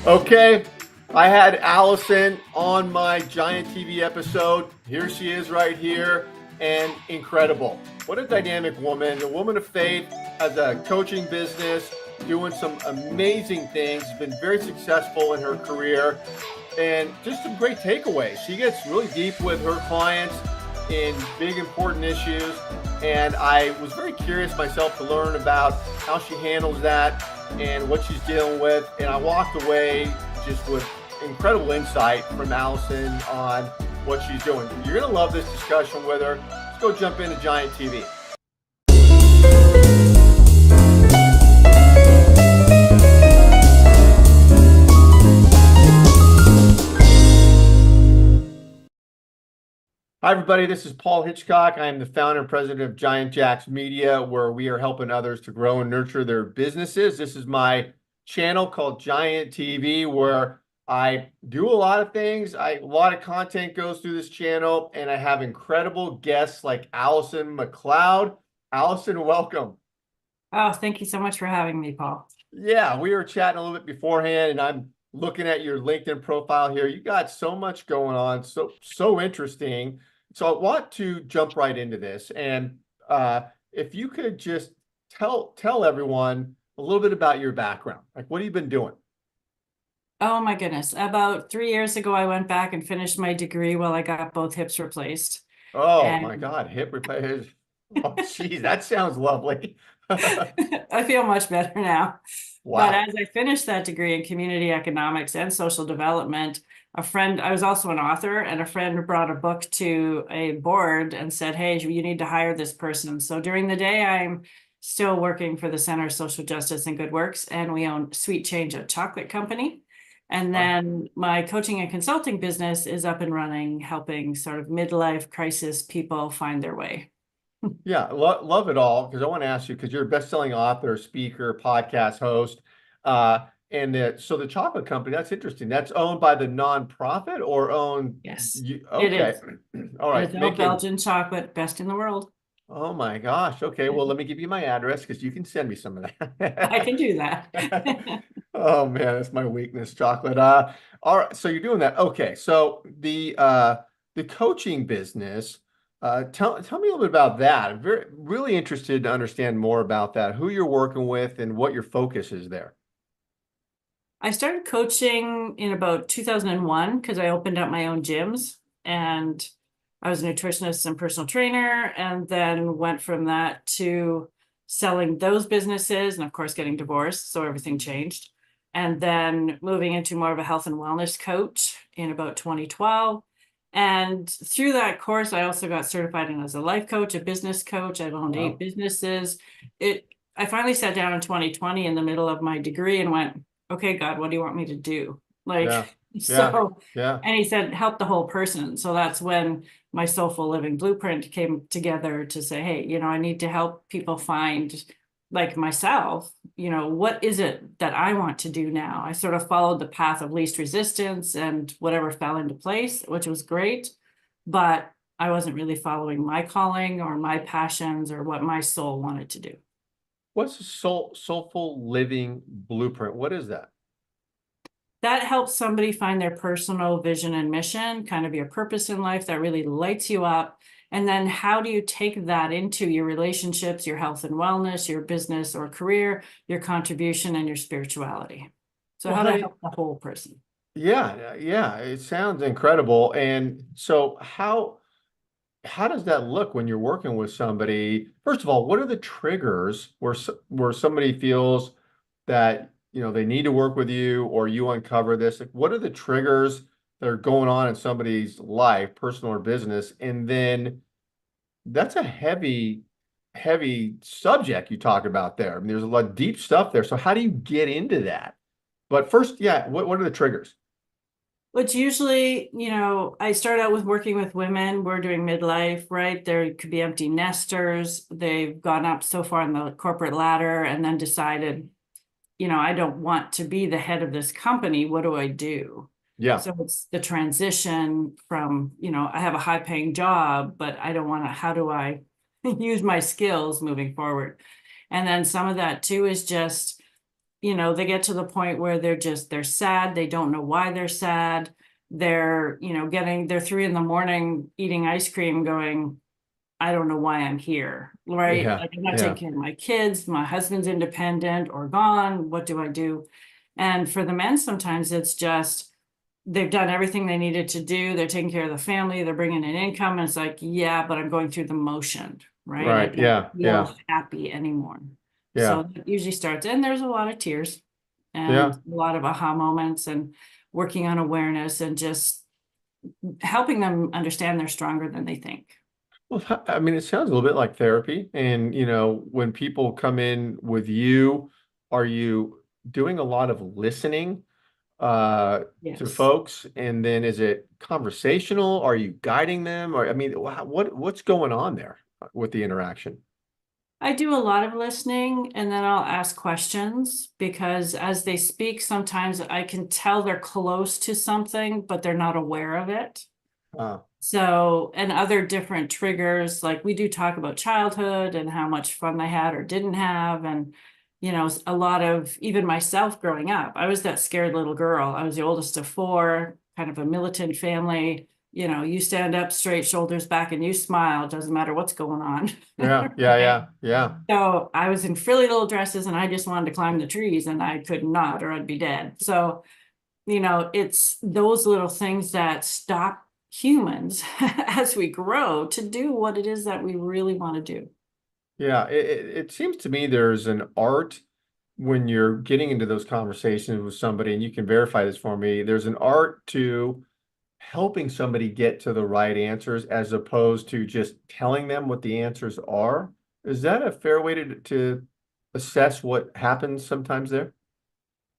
Okay, I had Alyson on my Giant TV episode. Here she is right here, and incredible. What a dynamic woman, a woman of faith, has a coaching business, doing some amazing things, has been very successful in her career, and just some great takeaways. She gets really deep with her clients in big, important issues, and I was very curious myself to learn about how she handles that and what she's dealing with. And I walked away just with incredible insight from Alyson on what she's doing. You're going to love this discussion with her. Let's go jump into Giant TV. Hi, everybody. This is Paul Hitchcock. I am the founder and president of Giant Jacks Media, where we are helping others to grow and nurture their businesses. This is my channel called Giant TV, where I do a lot of things. A lot of content goes through this channel, and I have incredible guests like Alyson MacLeod. Alyson, welcome. Oh, thank you so much for having me, Paul. Yeah, we were chatting a little bit beforehand, and I'm looking at your LinkedIn profile here. You got so much going on, so interesting. So I want to jump right into this, and if you could just tell everyone a little bit about your background. Like, what have you been doing? Oh my goodness. About 3 years ago, I went back and finished my degree while I got both hips replaced. Oh my And God, hip repair. Oh, geez, that sounds lovely. I feel much better now. But Wow. as I finished that degree in community economics and social development, I was also an author, and a friend brought a book to a board and said, hey, you need to hire this person. So during the day, I'm still working for the Center of Social Justice and Good Works, and we own Sweet Change, a chocolate company. And then my coaching and consulting business is up and running, helping sort of midlife crisis people find their way. Yeah, love it all, because I want to ask you, because you're a best-selling author, speaker, podcast host, so the chocolate company, that's interesting. That's owned by the nonprofit or owned Yes, you? it Okay, is. all And right, it's all making. Belgian chocolate, best in the world. Oh my gosh. Okay, well, let me give you my address because you can send me some of I can that. do that. Oh man, that's my weakness, chocolate. All right, so you're doing that. Okay, so the coaching business. Tell me a little bit about that. I'm really interested to understand more about that, who you're working with and what your focus is there. I started coaching in about 2001 because I opened up my own gyms, and I was a nutritionist and personal trainer, and then went from that to selling those businesses and of course getting divorced. So everything changed. And then moving into more of a health and wellness coach in about 2012. And through that course, I also got certified in as a life coach, a business coach. I've owned 8 Wow. businesses. I finally sat down in 2020 in the middle of my degree and went, okay, God, what do you want me to do? Yeah. Yeah. So, Yeah. and he said, help the whole person. So that's when my Soulful Living Blueprint came together to say, hey, I need to help people find, like myself, what is it that I want to do now? I sort of followed the path of least resistance and whatever fell into place, which was great. But I wasn't really following my calling or my passions or what my soul wanted to do. What's the soulful living blueprint? What is that? That helps somebody find their personal vision and mission, kind of your purpose in life that really lights you up. And then how do you take that into your relationships, your health and wellness, your business or career, your contribution, and your spirituality? So Well, how to honey, help the whole person. yeah, it sounds incredible. And so how does that look when you're working with somebody? First of all, what are the triggers where somebody feels that, they need to work with you, or you uncover this? Like, what are the triggers that are going on in somebody's life, personal or business? And then that's a heavy subject you talk about there. I mean, there's a lot of deep stuff there. So how do you get into that? But first, yeah, what are the triggers? Which usually, I start out with working with women. We're doing midlife, right? There could be empty nesters. They've gone up so far in the corporate ladder and then decided, I don't want to be the head of this company. What do I do? Yeah. So it's the transition from, I have a high paying job, but I don't want to, how do I use my skills moving forward? And then some of that too is just they get to the point where they're sad. They don't know why they're sad. They're, they're 3 in the morning eating ice cream going, I don't know why I'm here, right? Yeah. Like I'm not Yeah. taking care of my kids, my husband's independent or gone. What do I do? And for the men, sometimes it's just they've done everything they needed to do. They're taking care of the family, they're bringing in income. And it's like, yeah, but I'm going through the motion, right? I Right. don't Yeah. Yeah. feel happy anymore. Yeah. So that usually starts, and there's a lot of tears and Yeah. a lot of aha moments and working on awareness and just helping them understand they're stronger than they think. Well, I mean, it sounds a little bit like therapy. And, when people come in with you, are you doing a lot of listening to Yes. folks? And then is it conversational? Are you guiding them? Or, I mean, what's going on there with the interaction? I do a lot of listening and then I'll ask questions because as they speak, sometimes I can tell they're close to something, but they're not aware of it. Uh, So, and other different triggers, like we do talk about childhood and how much fun they had or didn't have. And, a lot of even myself growing up, I was that scared little girl. I was the oldest of four, kind of a militant family. You stand up straight, shoulders back, and you smile. Doesn't matter what's going on. yeah. Yeah. Right? Yeah. Yeah. So I was in frilly little dresses and I just wanted to climb the trees and I could not or I'd be dead. So, it's those little things that stop humans as we grow to do what it is that we really want to do. Yeah. It seems to me there's an art when you're getting into those conversations with somebody, and you can verify this for me, there's an art to helping somebody get to the right answers as opposed to just telling them what the answers are. Is that a fair way to assess what happens sometimes there?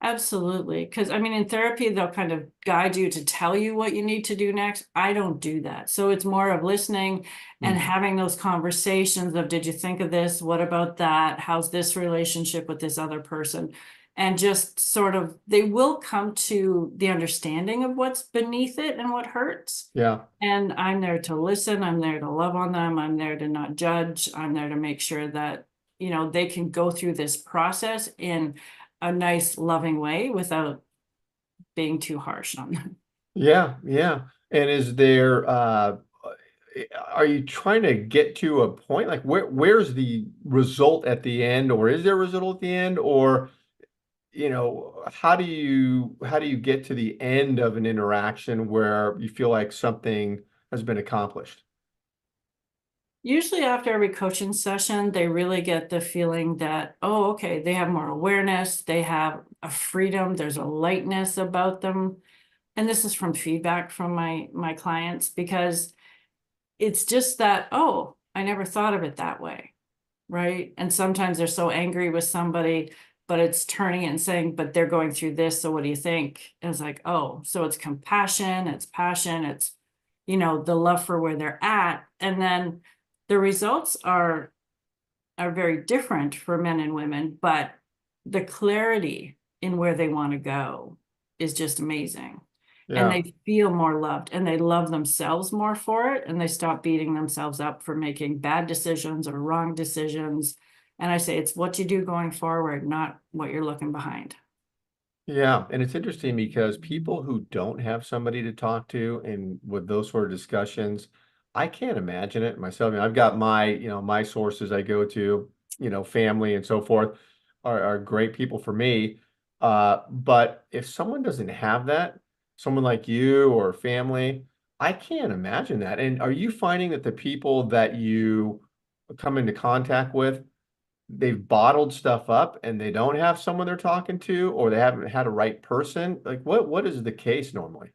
Absolutely. Because I mean, in therapy, they'll kind of guide you to tell you what you need to do next. I don't do that. So it's more of listening and Hmm. having those conversations of, did you think of this? What about that? How's this relationship with this other person? And just sort of, they will come to the understanding of what's beneath it and what hurts. Yeah. And I'm there to listen. I'm there to love on them. I'm there to not judge. I'm there to make sure that, they can go through this process in a nice, loving way without being too harsh on them. Yeah. Yeah. And is there are you trying to get to a point like where's the result at the end, or is there a result at the end, or how do you get to the end of an interaction where you feel like something has been accomplished? Usually after every coaching session, they really get the feeling that, oh, okay, they have more awareness, they have a freedom, there's a lightness about them. And this is from feedback from my clients because it's just that, oh, I never thought of it that way. Right. And sometimes they're so angry with somebody, but it's turning it and saying, but they're going through this. So what do you think? And it's like, oh, so it's compassion, it's passion, it's, the love for where they're at. And then the results are very different for men and women, but the clarity in where they want to go is just amazing. And Yeah. they feel more loved and they love themselves more for it. And they stop beating themselves up for making bad decisions or wrong decisions. And I say it's what you do going forward, not what you're looking behind. Yeah, and it's interesting because people who don't have somebody to talk to and with those sort of discussions, I can't imagine it myself. I mean, I've got my sources I go to, family and so forth are great people for me. But if someone doesn't have that, someone like you or family, I can't imagine that. And are you finding that the people that you come into contact with, they've bottled stuff up and they don't have someone they're talking to, or they haven't had a right person? Like what is the case normally?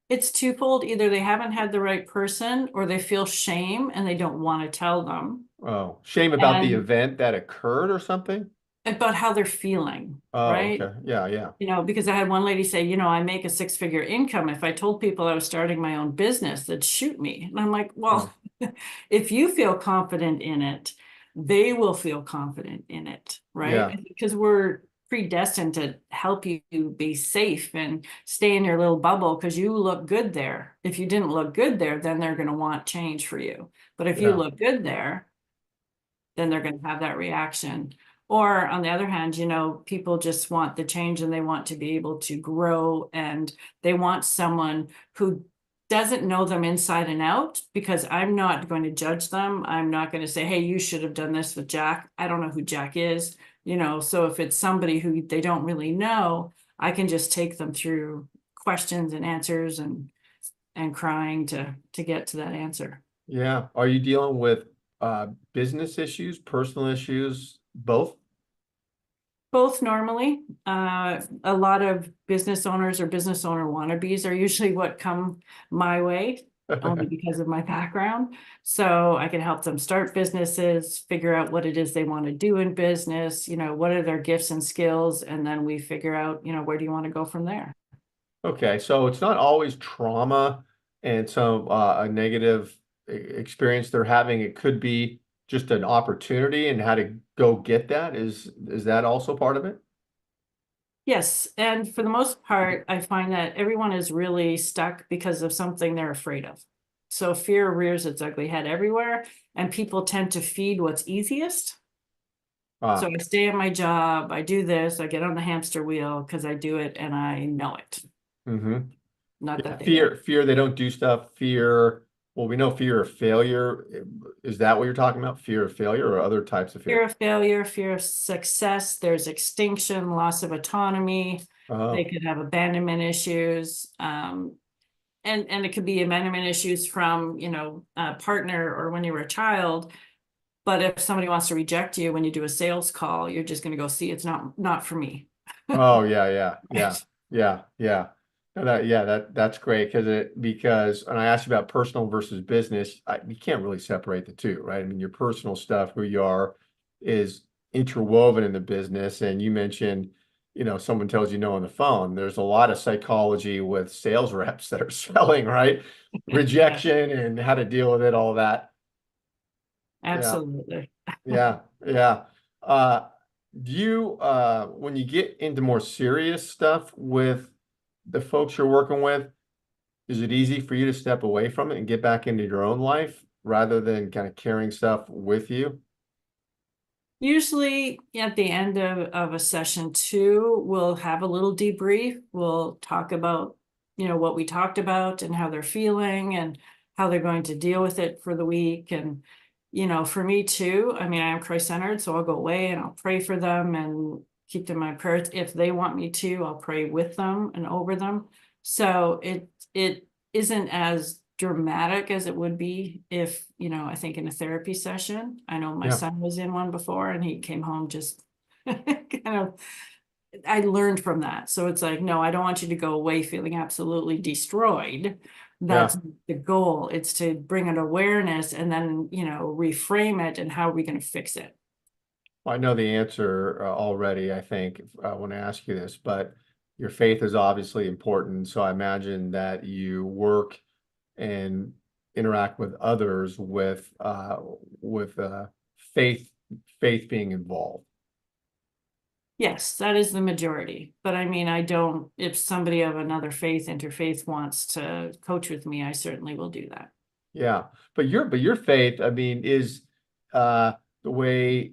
It's twofold. Either they haven't had the right person or they feel shame and they don't want to tell them. Oh, shame about the And event that occurred or something? about how they're feeling, Oh, right? okay. Yeah, yeah. Because I had one lady say, I make a 6-figure income. If I told people I was starting my own business, they'd shoot me. And I'm like, well, Oh, if you feel confident in it, they will feel confident in it, right? yeah, Because we're predestined to help you be safe and stay in your little bubble because you look good there. If you didn't look good there, then they're going to want change for you. But if you yeah. look good there, then they're going to have that reaction. Or on the other hand, people just want the change and they want to be able to grow, and they want someone who doesn't know them inside and out, because I'm not going to judge them. I'm not going to say, hey, you should have done this with Jack. I don't know who Jack is, so if it's somebody who they don't really know, I can just take them through questions and answers and crying to get to that answer. Yeah. Are you dealing with business issues, personal issues, both? Both normally. A lot of business owners or business owner wannabes are usually what come my way, only because of my background. So I can help them start businesses, figure out what it is they want to do in business, what are their gifts and skills, and then we figure out, where do you want to go from there? Okay, so it's not always trauma and some a negative experience they're having. It could be just an opportunity and how to go get that. Is that also part of it? Yes, and for the most part, I find that everyone is really stuck because of something they're afraid of. So fear rears its ugly head everywhere, and people tend to feed what's easiest. So Ah, I stay at my job, I do this, I get on the hamster wheel because I do it and I know it. mm-hmm. Not Yeah, that they don't. fear they don't do stuff. Fear, well, we know fear of failure. Is that what you're talking about? Fear of failure or other types of Fear fear? of failure, fear of success, there's extinction, loss of autonomy. They Oh, could have abandonment issues. And it could be abandonment issues from, a partner or when you were a child. But if somebody wants to reject you when you do a sales call, you're just going to go see it's not for me. oh yeah, yeah, yeah, Right. yeah, yeah. No, that's great because and I asked you about personal versus business. You can't really separate the two, right? I mean, your personal stuff, who you are, is interwoven in the business. And you mentioned, someone tells you no on the phone. There's a lot of psychology with sales reps that are selling, right? Yeah, Rejection and how to deal with it, all that. Yeah. absolutely. Yeah, yeah. Uh, do you when you get into more serious stuff with the folks you're working with, is it easy for you to step away from it and get back into your own life rather than kind of carrying stuff with you? Usually at the end of a session two, we'll have a little debrief. We'll talk about, what we talked about and how they're feeling and how they're going to deal with it for the week. And, for me too, I mean, I am Christ-centered, so I'll go away and I'll pray for them and keep them in my prayers. If they want me to, I'll pray with them and over them. So it isn't as dramatic as it would be if, I think in a therapy session. I know my Yeah, son was in one before and he came home just kind of, I learned from that. So it's like, no, I don't want you to go away feeling absolutely destroyed. yeah. That's the goal. It's to bring an awareness and then, reframe it and how are we going to fix it? Well, I know the answer already, I think, when I ask you this, but your faith is obviously important. So I imagine that you work and interact with others with faith faith being involved. Yes, that is the majority. But I mean, I don't, if somebody of another faith, interfaith wants to coach with me, I certainly will do that. Yeah. But your faith, I mean, is uh the way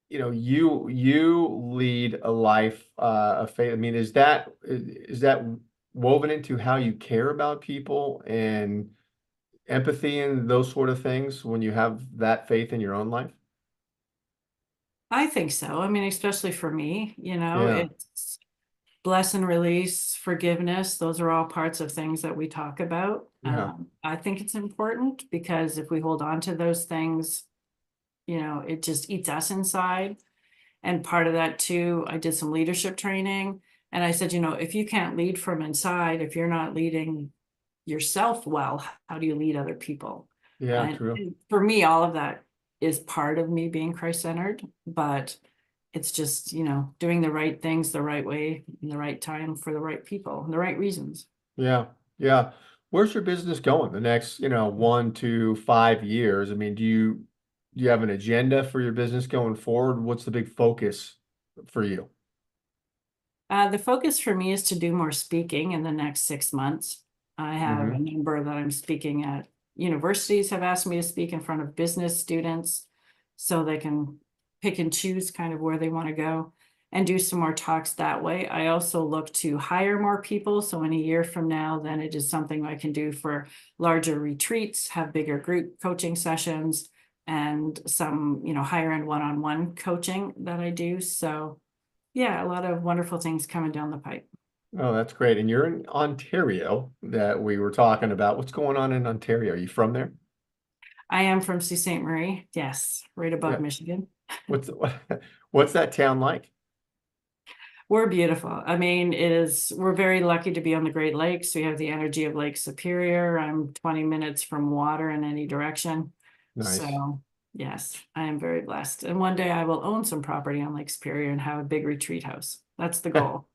you lead a life of faith. I mean, is that woven into how you care about people and empathy and those sort of things when you have that faith in your own life? I think so. I mean, especially for me, Yeah. it's bless and release, forgiveness. Those are all parts of things that we talk about. Yeah. I think it's important because if we hold on to those things, it just eats us inside. And part of that too, I did some leadership training and I said, if you can't lead from inside, if you're not leading yourself well, how do you lead other people? Yeah, true. And for me, all of that is part of me being Christ-centered, but it's just, doing the right things the right way in the right time for the right people and the right reasons. Yeah. Yeah. Where's your business going the next, 1 to 5 years? I mean, do you have an agenda for your business going forward? What's the big focus for you? The focus for me is to do more speaking in the next 6 months. I have a Hmm. number that I'm speaking at. Universities have asked me to speak in front of business students so they can pick and choose kind of where they want to go and do some more talks that way. I also look to hire more people. So in a year from now, then it is something I can do for larger retreats, have bigger group coaching sessions, and some, higher end one-on-one coaching that I do. So yeah, a lot of wonderful things coming down the pipe. Oh, that's great. And you're in Ontario that we were talking about. What's going on in Ontario? Are you from there? I am from Sault Ste. Marie. Yes, right above Yeah. Michigan. What's what's that town like? We're beautiful. I mean, we're very lucky to be on the Great Lakes. We have the energy of Lake Superior. I'm 20 minutes from water in any direction. Nice. So yes, I am very blessed. And one day I will own some property on Lake Superior and have a big retreat house. That's the goal.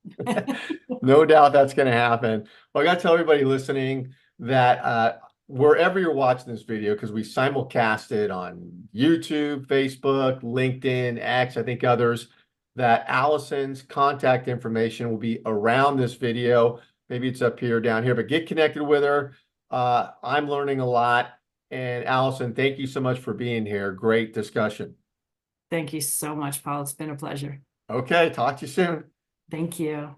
No doubt that's going to happen. Well, I got to tell everybody listening that wherever you're watching this video, because we simulcast it on YouTube, Facebook, LinkedIn, X, I think others, that Alyson's contact information will be around this video. Maybe it's up here or down here, but get connected with her. I'm learning a lot. And Alyson, thank you so much for being here. Great discussion. Thank you so much, Paul. It's been a pleasure. Okay, talk to you soon. Thank you.